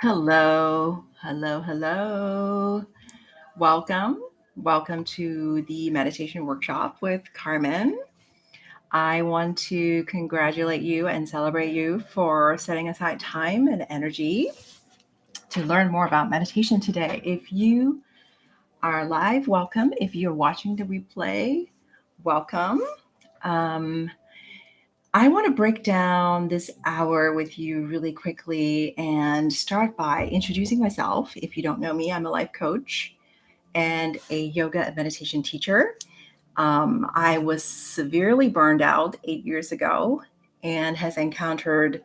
Hello, hello, hello. Welcome. Welcome to the meditation workshop with Carmen. I want to congratulate you and celebrate you for setting aside time and energy to learn more about meditation today. If you are live, welcome. If you're watching the replay, welcome. Um, I want to break down this hour with you really quickly and start by introducing myself. If you don't know me, I'm a life coach and a yoga and meditation teacher. I was severely burned out 8 years ago and has encountered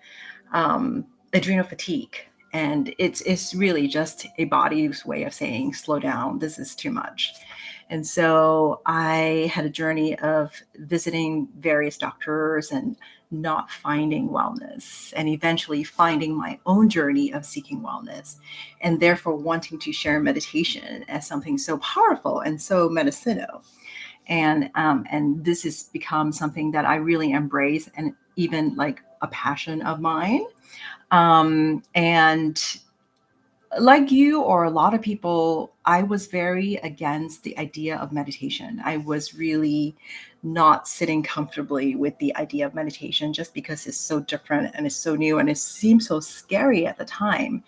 adrenal fatigue. And it's really just a body's way of saying, slow down, this is too much. And so I had a journey of visiting various doctors and not finding wellness, and eventually finding my own journey of seeking wellness, and therefore wanting to share meditation as something so powerful and so medicinal. And this has become something that I really embrace, and even like a passion of mine. And like you or a lot of people, I was very against the idea of meditation. I was really not sitting comfortably with the idea of meditation just because it's so different and it's so new and it seemed so scary at the time.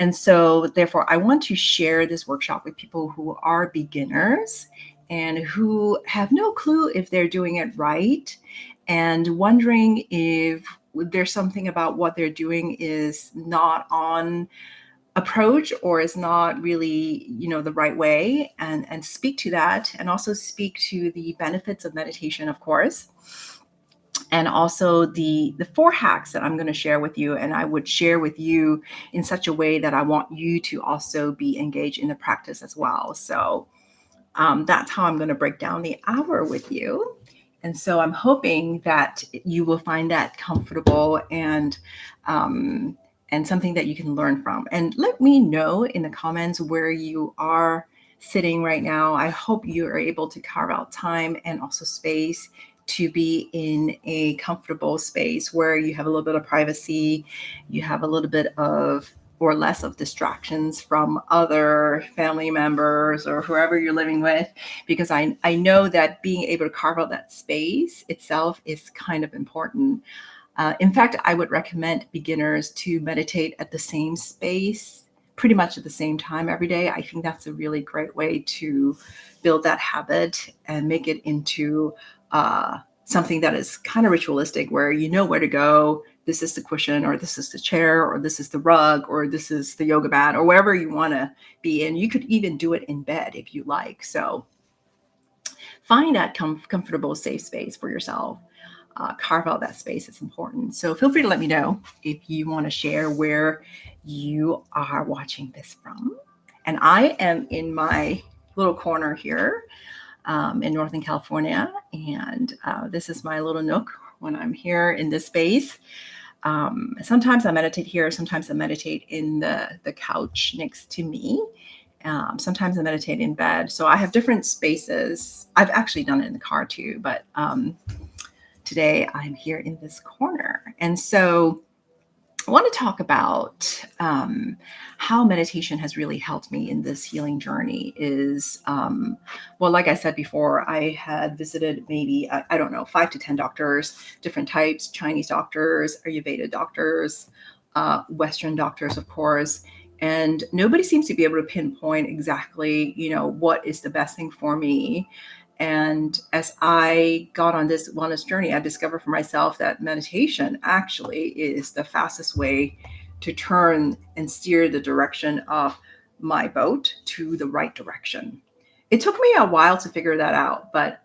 And so, therefore, I want to share this workshop with people who are beginners and who have no clue if they're doing it right and wondering if there's something about what they're doing is not on approach or is not really the right way, and speak to that, and also speak to the benefits of meditation, of course, and also the four hacks that I'm going to share with you, and I would share with you in such a way that I want you to also be engaged in the practice as well. So that's how I'm going to break down the hour with you. And so I'm hoping that you will find that comfortable and something that you can learn from. And let me know in the comments where you are sitting right now. I hope you are able to carve out time and also space to be in a comfortable space where you have a little bit of privacy, you have a little bit of or less of distractions from other family members or whoever you're living with, because I know that being able to carve out that space itself is kind of important. In fact, I would recommend beginners to meditate at the same space pretty much at the same time every day. I think that's a really great way to build that habit and make it into something that is kind of ritualistic, where you know where to go. This is the cushion, or this is the chair, or this is the rug, or this is the yoga mat, or wherever you want to be in. You could even do it in bed if you like. So find that comfortable, safe space for yourself. Carve out that space. It's important. So feel free to let me know if you want to share where you are watching this from. And I am in my little corner here in Northern California. And this is my little nook when I'm here in this space. Sometimes I meditate here. Sometimes I meditate in the couch next to me. Sometimes I meditate in bed. So I have different spaces. I've actually done it in the car too, but today I'm here in this corner. And so I want to talk about how meditation has really helped me in this healing journey. Well, like I said before, I had visited maybe, I don't know, 5 to 10 doctors, different types: Chinese doctors, Ayurveda doctors, Western doctors, of course. And nobody seems to be able to pinpoint exactly, what is the best thing for me. And as I got on this wellness journey, I discovered for myself that meditation actually is the fastest way to turn and steer the direction of my boat to the right direction. It took me a while to figure that out, but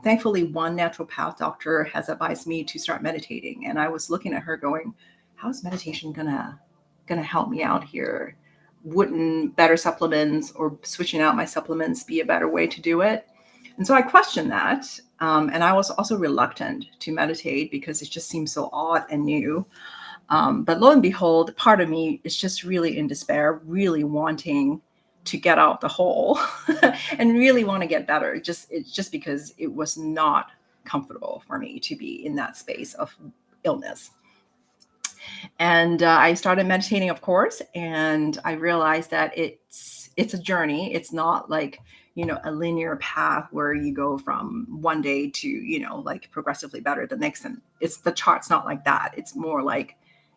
thankfully one naturopath doctor has advised me to start meditating. And I was looking at her going, how's meditation gonna help me out here? Wouldn't better supplements or switching out my supplements be a better way to do it? And so I questioned that. And I was also reluctant to meditate because it just seemed so odd and new. But lo and behold, part of me is just really in despair, really wanting to get out the hole and really want to get better. It's just because it was not comfortable for me to be in that space of illness. And I started meditating, of course, and I realized that it's a journey. It's not like, a linear path where you go from one day to, like progressively better the next. And it's the chart's not like that. It's more like,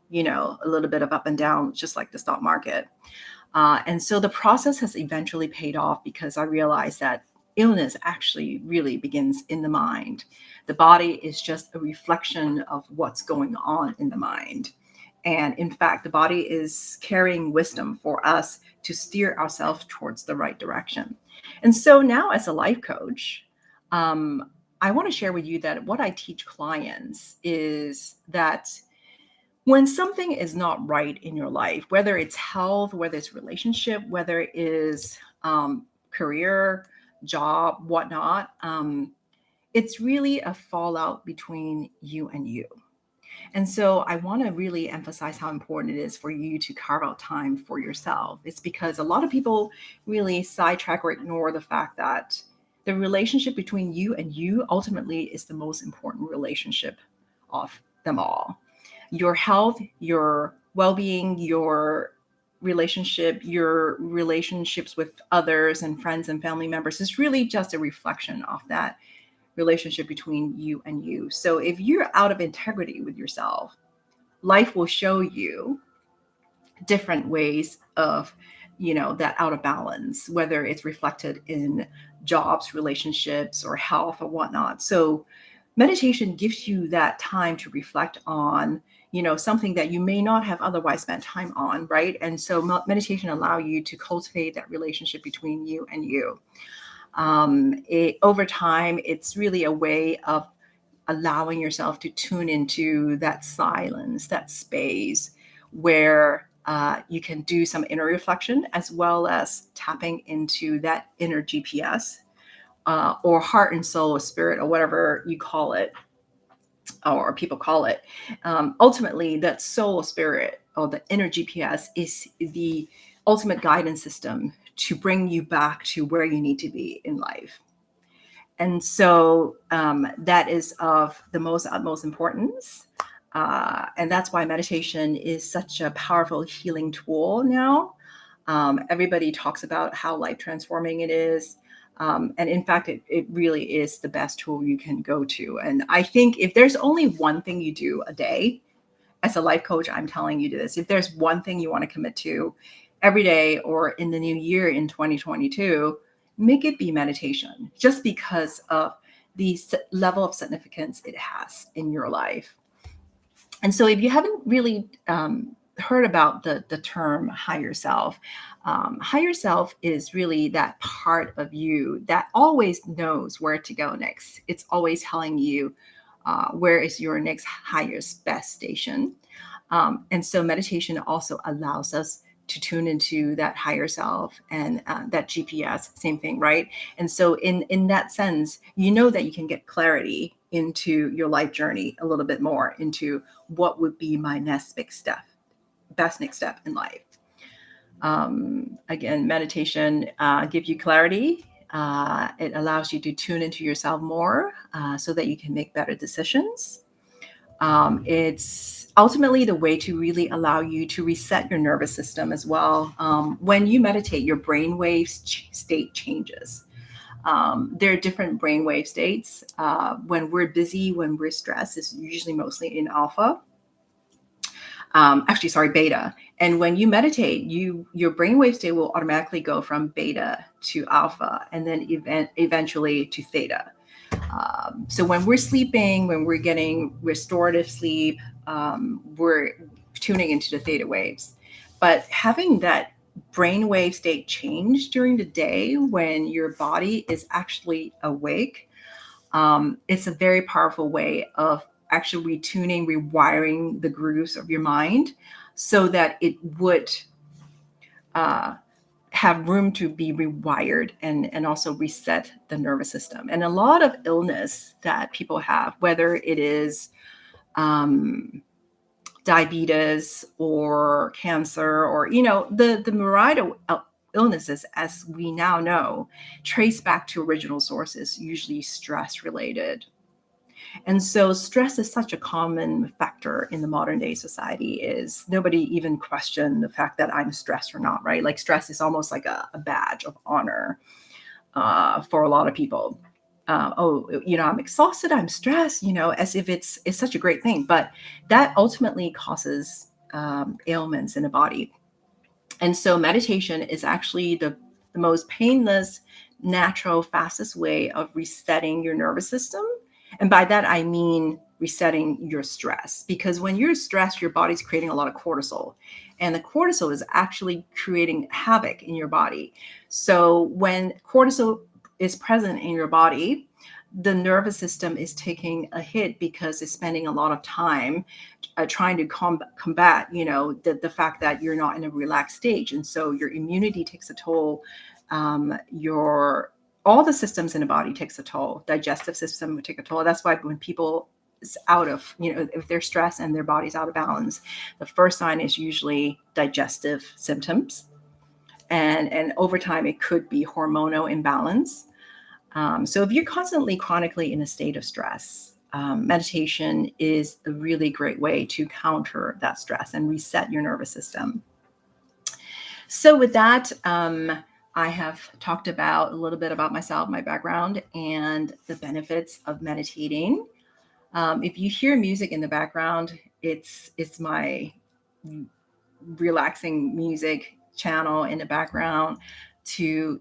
a little bit of up and down, just like the stock market. And so the process has eventually paid off because I realized that illness actually really begins in the mind. The body is just a reflection of what's going on in the mind. And in fact, the body is carrying wisdom for us to steer ourselves towards the right direction. And so now, as a life coach, I want to share with you that what I teach clients is that when something is not right in your life, whether it's health, whether it's relationship, whether it is career, job, whatnot, it's really a fallout between you and you. And so I want to really emphasize how important it is for you to carve out time for yourself. It's because a lot of people really sidetrack or ignore the fact that the relationship between you and you ultimately is the most important relationship of them all. Your health, your well-being, your relationships with others and friends and family members is really just a reflection of that relationship between you and you. So if you're out of integrity with yourself, life will show you different ways of, that out of balance, whether it's reflected in jobs, relationships, or health or whatnot. So meditation gives you that time to reflect on, something that you may not have otherwise spent time on, right? And so meditation allow you to cultivate that relationship between you and you. Over time, it's really a way of allowing yourself to tune into that silence, that space where you can do some inner reflection as well as tapping into that inner GPS or heart and soul or spirit or whatever you call it or people call it. Ultimately, that soul or spirit or the inner GPS is the ultimate guidance system to bring you back to where you need to be in life. And so that is of the most utmost importance. And that's why meditation is such a powerful healing tool now. Everybody talks about how life transforming it is. And in fact, it really is the best tool you can go to. And I think if there's only one thing you do a day, as a life coach, I'm telling you this, if there's one thing you want to commit to every day or in the new year in 2022, make it be meditation, just because of the level of significance it has in your life. And so if you haven't really heard about the term higher self is really that part of you that always knows where to go next. It's always telling you where is your next highest best station. And so meditation also allows us to tune into that higher self and that GPS, same thing, right? And so in that sense, that you can get clarity into your life journey a little bit more into what would be my best next step in life. Again, meditation gives you clarity. It allows you to tune into yourself more so that you can make better decisions. It's ultimately the way to really allow you to reset your nervous system as well. When you meditate, your brainwave state changes. There are different brainwave states. When we're busy, when we're stressed, it's usually mostly in alpha. Beta. And when you meditate, your brainwave state will automatically go from beta to alpha and then eventually to theta. So when we're sleeping, when we're getting restorative sleep, we're tuning into the theta waves. But having that brainwave state change during the day when your body is actually awake, it's a very powerful way of actually retuning, rewiring the grooves of your mind so that it would have room to be rewired and also reset the nervous system. And a lot of illness that people have, whether it is diabetes or cancer or, the myriad of illnesses, as we now know, trace back to original sources, usually stress related. And so stress is such a common factor in the modern day society. Is nobody even question the fact that I'm stressed or not, right? Like stress is almost like a badge of honor for a lot of people. Oh, I'm exhausted, I'm stressed, as if it's such a great thing. But that ultimately causes ailments in the body. And so meditation is actually the most painless, natural, fastest way of resetting your nervous system. And by that, I mean resetting your stress. Because when you're stressed, your body's creating a lot of cortisol. And the cortisol is actually creating havoc in your body. So when cortisol is present in your body, the nervous system is taking a hit because it's spending a lot of time trying to combat, the fact that you're not in a relaxed stage. And so your immunity takes a toll. Your all the systems in the body takes a toll. Digestive system would take a toll. That's why when people is out of, if they're stressed and their body's out of balance, the first sign is usually digestive symptoms. And over time, it could be hormonal imbalance. So if you're constantly chronically in a state of stress, meditation is a really great way to counter that stress and reset your nervous system. So with that, I have talked about a little bit about myself, my background, and the benefits of meditating. If you hear music in the background, it's my relaxing music channel in the background to,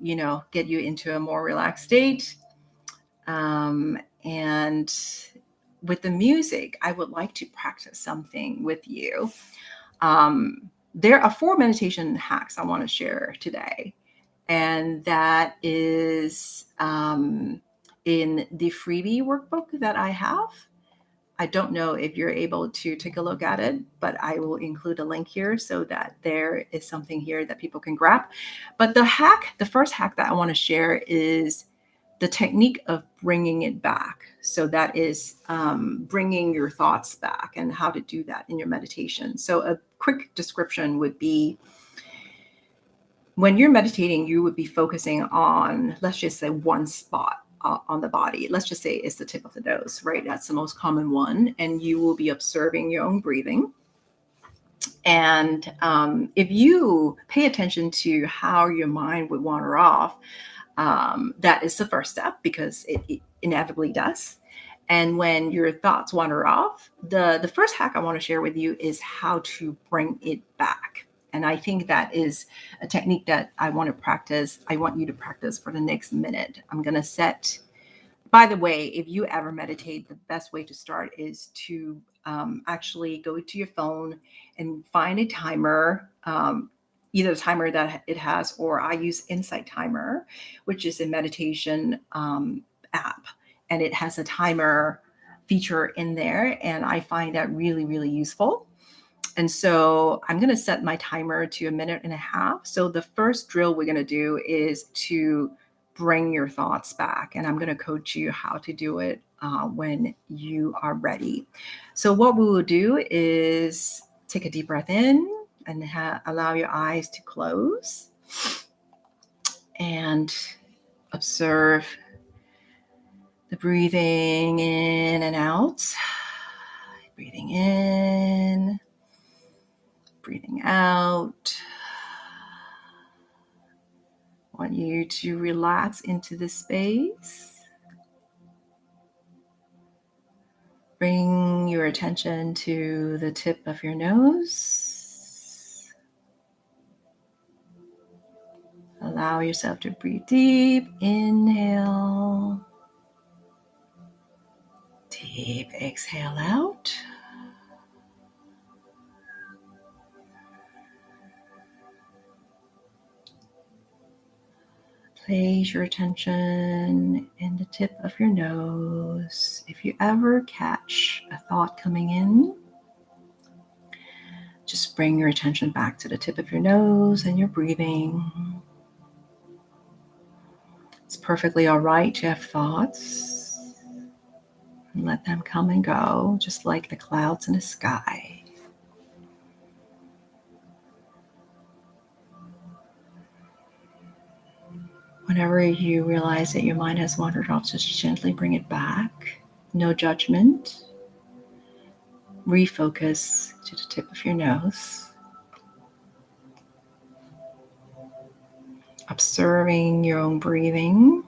get you into a more relaxed state. And with the music, I would like to practice something with you. There are 4 meditation hacks I want to share today. And that is in the freebie workbook that I have. I don't know if you're able to take a look at it, but I will include a link here so that there is something here that people can grab. But the first hack that I want to share is the technique of bringing it back. So that is bringing your thoughts back and how to do that in your meditation. So a quick description would be, when you're meditating, you would be focusing on, let's just say, one spot on the body. Let's just say it's the tip of the nose, right? That's the most common one. And you will be observing your own breathing. And if you pay attention to how your mind would wander off, that is the first step, because it inevitably does. And when your thoughts wander off, the first hack I want to share with you is how to bring it back. And I think that is a technique that I want you to practice for the next minute. I'm going to set, by the way, if you ever meditate, the best way to start is to actually go to your phone and find a timer, either the timer that it has, or I use Insight Timer, which is a meditation app. And it has a timer feature in there. And I find that really, really useful. And so I'm going to set my timer to 1.5 minutes. So the first drill we're going to do is to bring your thoughts back. And I'm going to coach you how to do it when you are ready. So what we will do is take a deep breath in and allow your eyes to close and observe the breathing in and out. Breathing in, breathing out. I want you to relax into this space. Bring your attention to the tip of your nose. Allow yourself to breathe deep. Inhale. Deep exhale out. Place your attention in the tip of your nose. If you ever catch a thought coming in, just bring your attention back to the tip of your nose and your breathing. It's perfectly all right to have thoughts. And let them come and go, just like the clouds in the sky. Whenever you realize that your mind has wandered off, just gently bring it back No judgment. Refocus to the tip of your nose. Observing your own breathing.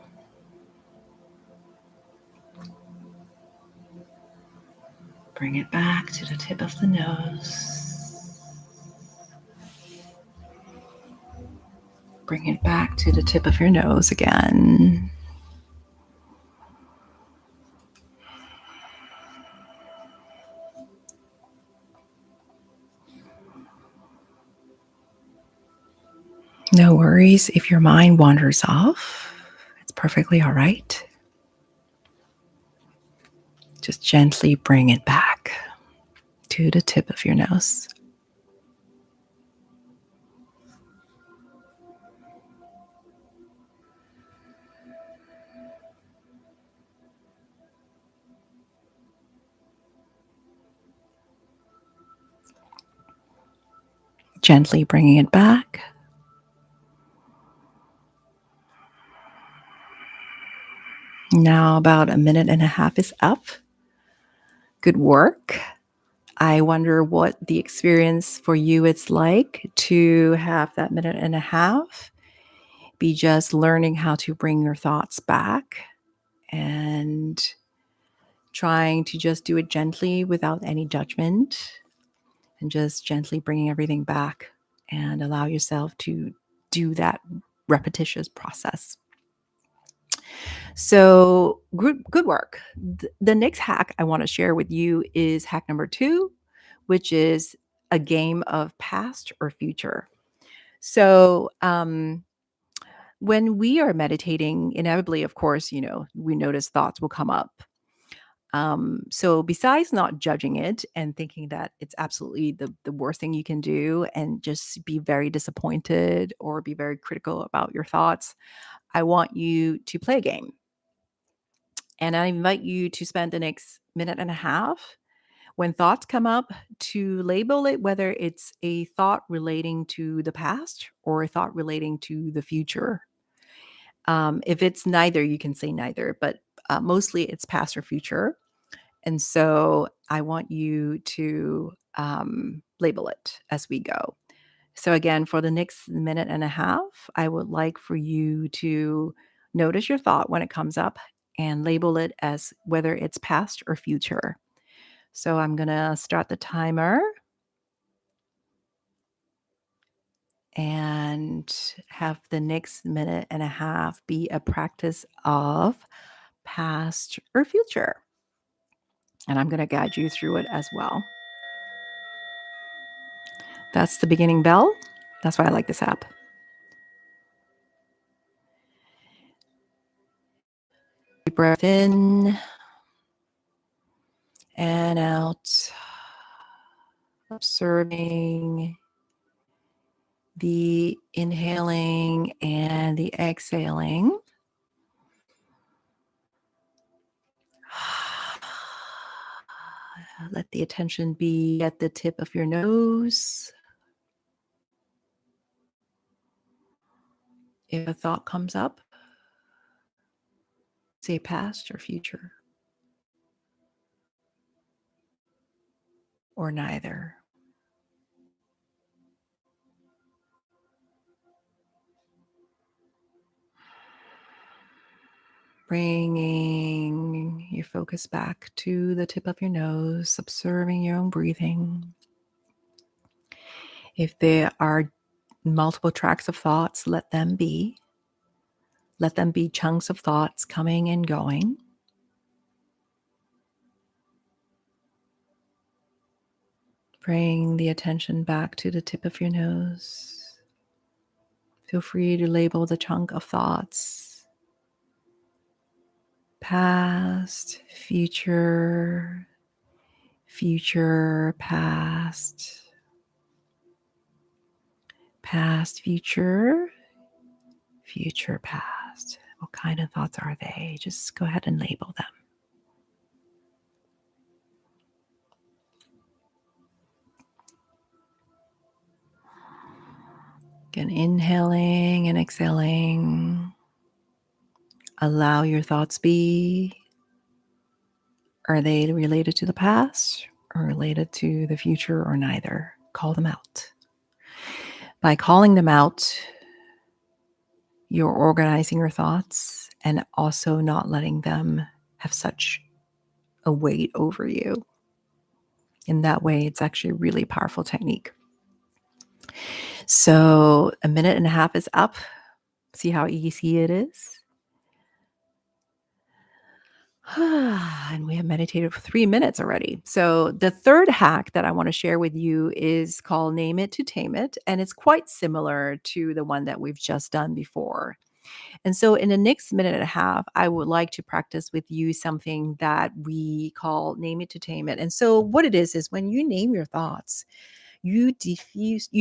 Bring it back to the tip of the nose. Bring it back to the tip of your nose again. No worries if your mind wanders off. It's perfectly all right. Just gently bring it back to the tip of your nose. Gently bringing it back. Now about a minute and a half is up. Good work. I wonder what the experience for you it's like to have that minute and a half be just learning how to bring your thoughts back and trying to just do it gently without any judgment and just gently bringing everything back and allow yourself to do that repetitious process. So good work. The next hack I want to share with you is hack number 2, which is a game of past or future. So when we are meditating, inevitably, of course, we notice thoughts will come up. So besides not judging it and thinking that it's absolutely the worst thing you can do and just be very disappointed or be very critical about your thoughts, I want you to play a game. And I invite you to spend the next minute and a half when thoughts come up to label it, whether it's a thought relating to the past or a thought relating to the future. If it's neither, you can say neither, but mostly it's past or future. And so I want you to label it as we go. So again, for the next minute and a half, I would like for you to notice your thought when it comes up and label it as whether it's past or future. So I'm going to start the timer and have the next minute and a half be a practice of past or future. And I'm going to guide you through it as well. That's the beginning bell. That's why I like this app. Deep breath in and out, observing the inhaling and the exhaling. Let the attention be at the tip of your nose. If a thought comes up, say past or future, or neither. Bringing your focus back to the tip of your nose, observing your own breathing. If there are multiple tracks of thoughts, let them be. Let them be chunks of thoughts coming and going. Bring the attention back to the tip of your nose. Feel free to label the chunk of thoughts. Past, future, future, past. Past, future, future, past. What kind of thoughts are they? Just go ahead and label them. Again, inhaling and exhaling. Allow your thoughts be. Are they related to the past or related to the future or neither? Call them out. By calling them out, you're organizing your thoughts and also not letting them have such a weight over you. In that way, it's actually a really powerful technique. So 1.5 minutes is up. See how easy it is? And we have meditated for 3 minutes already. So the third hack that I want to share with you is called Name It to Tame It. And it's quite similar to the one that we've just done before. And so in the next 1.5 minutes, I would like to practice with you something that we call Name It to Tame It. And so what it is when you name your thoughts, you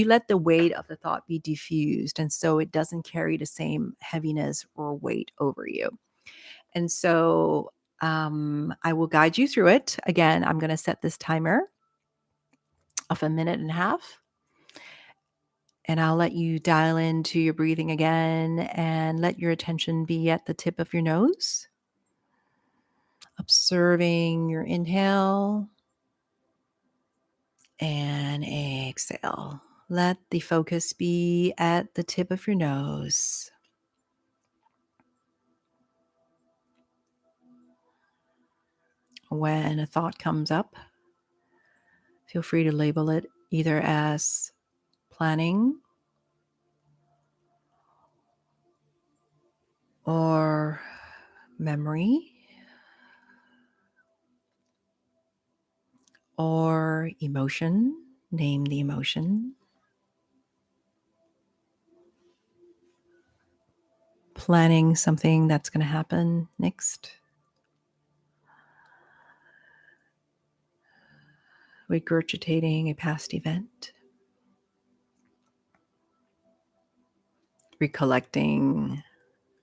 let the weight of the thought be diffused. And so it doesn't carry the same heaviness or weight over you. And so I will guide you through it. Again, I'm going to set this timer of 1.5 minutes. And I'll let you dial into your breathing again and let your attention be at the tip of your nose. Observing your inhale and exhale. Let the focus be at the tip of your nose. When a thought comes up, feel free to label it either as planning or memory or emotion. Name the emotion. Planning something that's going to happen next. Regurgitating a past event. Recollecting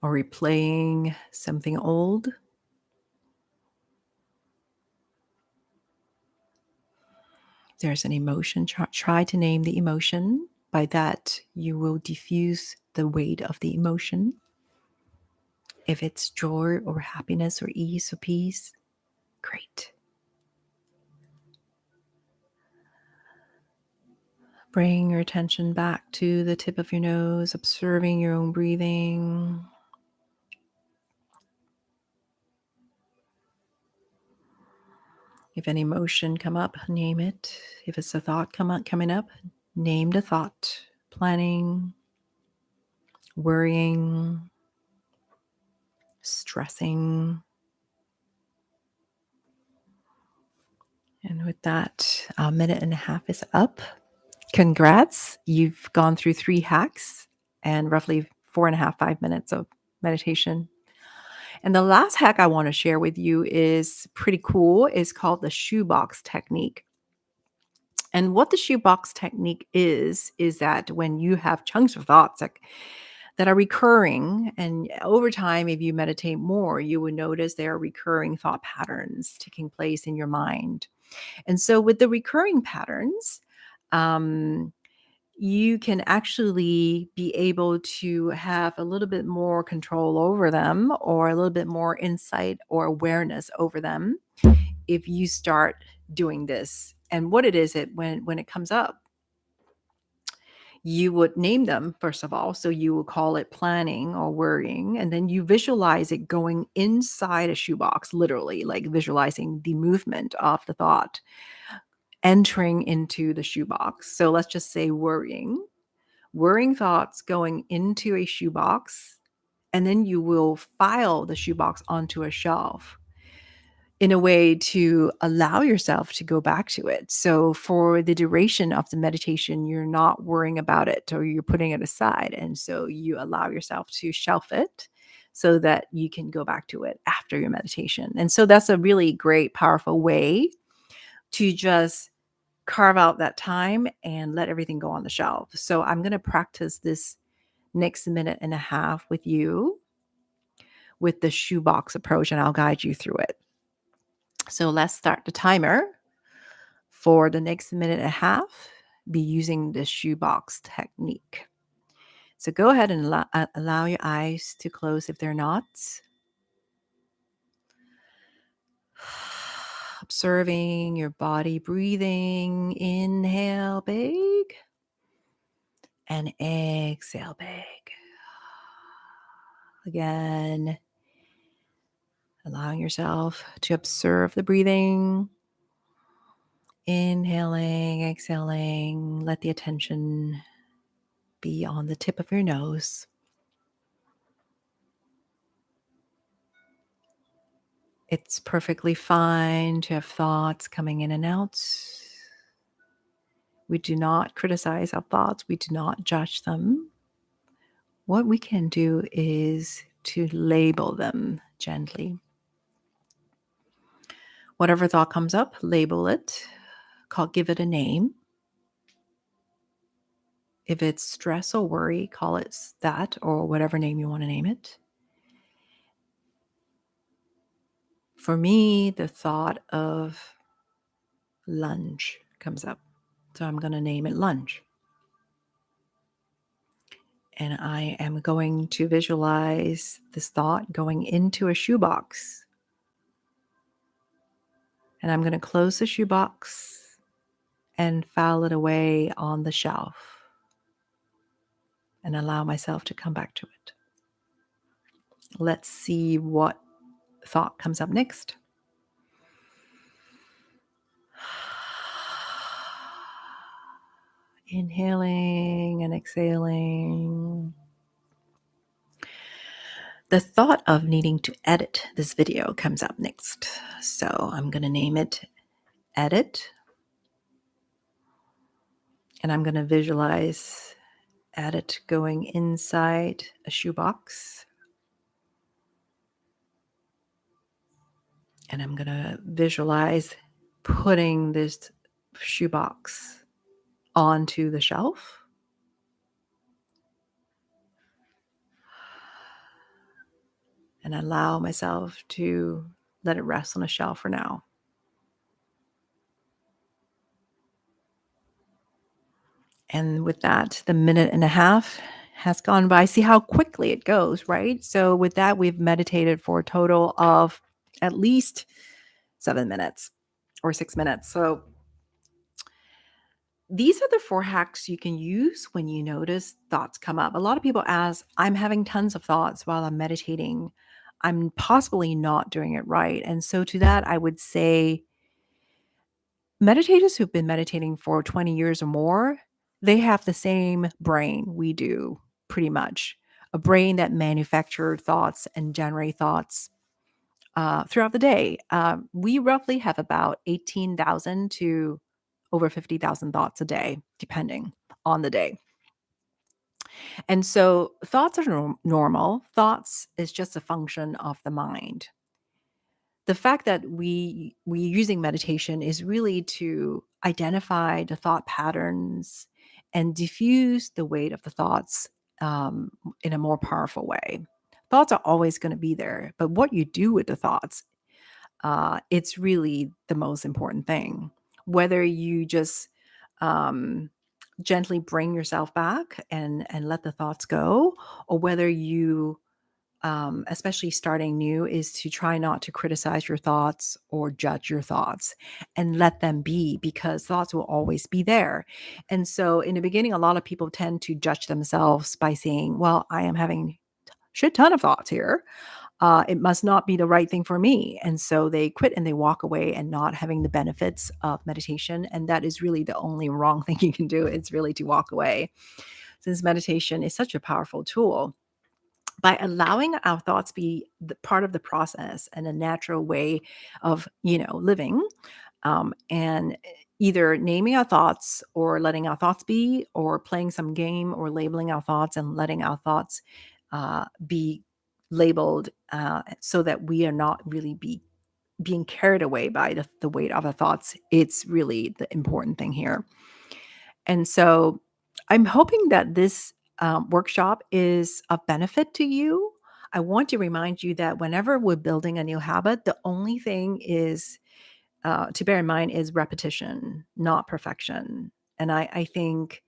or replaying something old. There's an emotion. Try to name the emotion. By that, you will diffuse the weight of the emotion. If it's joy or happiness or ease or peace, great. Bring your attention back to the tip of your nose, observing your own breathing. If any emotion come up, name it. If it's a thought coming up, name the thought. Planning, worrying, stressing. And with that, 1.5 minutes is up. Congrats. You've gone through 3 hacks and roughly 4.5, 5 minutes of meditation. And the last hack I want to share with you is pretty cool. It's called the shoebox technique. And what the shoebox technique is that when you have chunks of thoughts that are recurring, and over time, if you meditate more, you will notice there are recurring thought patterns taking place in your mind. And so with the recurring patterns, you can actually be able to have a little bit more control over them or a little bit more insight or awareness over them if you start doing this. And what it is, when it comes up, you would name them, first of all. So you will call it planning or worrying. And then you visualize it going inside a shoebox, literally, like visualizing the movement of the thought entering into the shoebox. So let's just say worrying thoughts going into a shoebox. And then you will file the shoebox onto a shelf in a way to allow yourself to go back to it. So for the duration of the meditation, you're not worrying about it or you're putting it aside. And so you allow yourself to shelf it so that you can go back to it after your meditation. And so that's a really great, powerful way to just carve out that time and let everything go on the shelf. So I'm going to practice this next 1.5 minutes with you with the shoebox approach, and I'll guide you through it. So let's start the timer for the next 1.5 minutes. Be using the shoebox technique. So go ahead and allow your eyes to close if they're not. observing your body breathing. Inhale big and exhale big. Again, allowing yourself to observe the breathing. Inhaling, exhaling. Let the attention be on the tip of your nose. It's perfectly fine to have thoughts coming in and out. We do not criticize our thoughts. We do not judge them. What we can do is to label them gently. Whatever thought comes up, label it. Give it a name. If it's stress or worry, call it that or whatever name you want to name it. For me, the thought of lunge comes up. So I'm going to name it lunge. And I am going to visualize this thought going into a shoebox. And I'm going to close the shoebox and file it away on the shelf and allow myself to come back to it. Let's see what thought comes up next. Inhaling and exhaling. The thought of needing to edit this video comes up next. So I'm going to name it Edit. And I'm going to visualize Edit going inside a shoebox. And I'm going to visualize putting this shoebox onto the shelf. And allow myself to let it rest on a shelf for now. And with that, the minute and a half has gone by. See how quickly it goes, right? So with that, we've meditated for a total of at least 7 minutes or 6 minutes. So these are the 4 hacks you can use when you notice thoughts come up. A lot of people ask, I'm having tons of thoughts while I'm meditating. I'm possibly not doing it right. And so to that, I would say meditators who've been meditating for 20 years or more, they have the same brain we do, pretty much. A brain that manufactures thoughts and generate thoughts throughout the day. We roughly have about 18,000 to over 50,000 thoughts a day, depending on the day. And so thoughts are normal. Thoughts is just a function of the mind. The fact that we're using meditation is really to identify the thought patterns and diffuse the weight of the thoughts in a more powerful way. Thoughts are always going to be there, but what you do with the thoughts, it's really the most important thing. Whether you just gently bring yourself back and let the thoughts go, or whether you especially starting new, is to try not to criticize your thoughts or judge your thoughts and let them be, because thoughts will always be there. And so in the beginning, a lot of people tend to judge themselves by saying, well, I am having a shit ton of thoughts here. It must not be the right thing for me. And so they quit and they walk away and not having the benefits of meditation. And that is really the only wrong thing you can do. It's really to walk away, since meditation is such a powerful tool. By allowing our thoughts be part of the process and a natural way of, living, and either naming our thoughts or letting our thoughts be, or playing some game or labeling our thoughts and letting our thoughts be labeled, so that we are not really being carried away by the weight of our thoughts. It's really the important thing here. And so I'm hoping that this workshop is of benefit to you. I want to remind you that whenever we're building a new habit, the only thing is to bear in mind is repetition, not perfection. And I think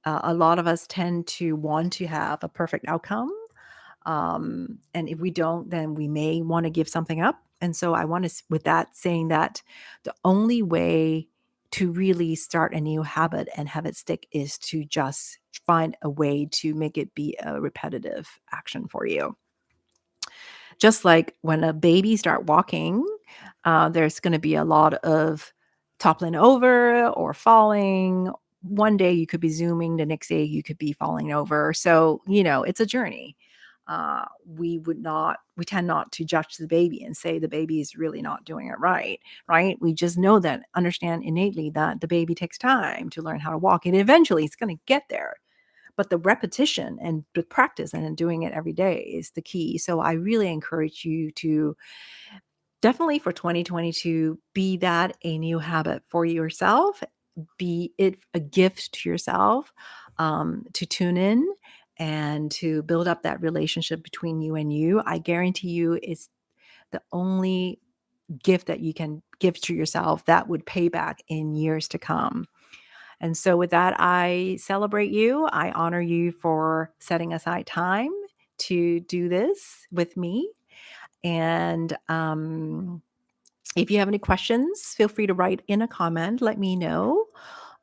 a lot of us tend to want to have a perfect outcome. And if we don't, then we may want to give something up. And so I want to, with that, saying that the only way to really start a new habit and have it stick is to just find a way to make it be a repetitive action for you. Just like when a baby start walking, there's going to be a lot of toppling over or falling. One day you could be zooming, the next day you could be falling over. So, it's a journey. We tend not to judge the baby and say the baby is really not doing it right, right? We just know that, understand innately that the baby takes time to learn how to walk, and eventually it's going to get there. But the repetition and the practice and doing it every day is the key. So I really encourage you to definitely for 2022 be that a new habit for yourself, be it a gift to yourself, to tune in and to build up that relationship between you and you. I guarantee you it's the only gift that you can give to yourself that would pay back in years to come. And so, with that, I celebrate you. I honor you for setting aside time to do this with me. And if you have any questions, feel free to write in a comment. Let me know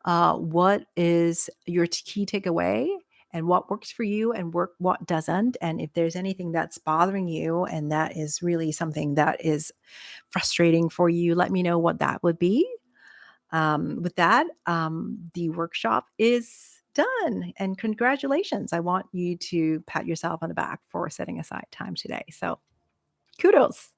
what is your key takeaway and what works for you and what doesn't. And if there's anything that's bothering you and that is really something that is frustrating for you, let me know what that would be. With that, the workshop is done. And congratulations. I want you to pat yourself on the back for setting aside time today. So kudos.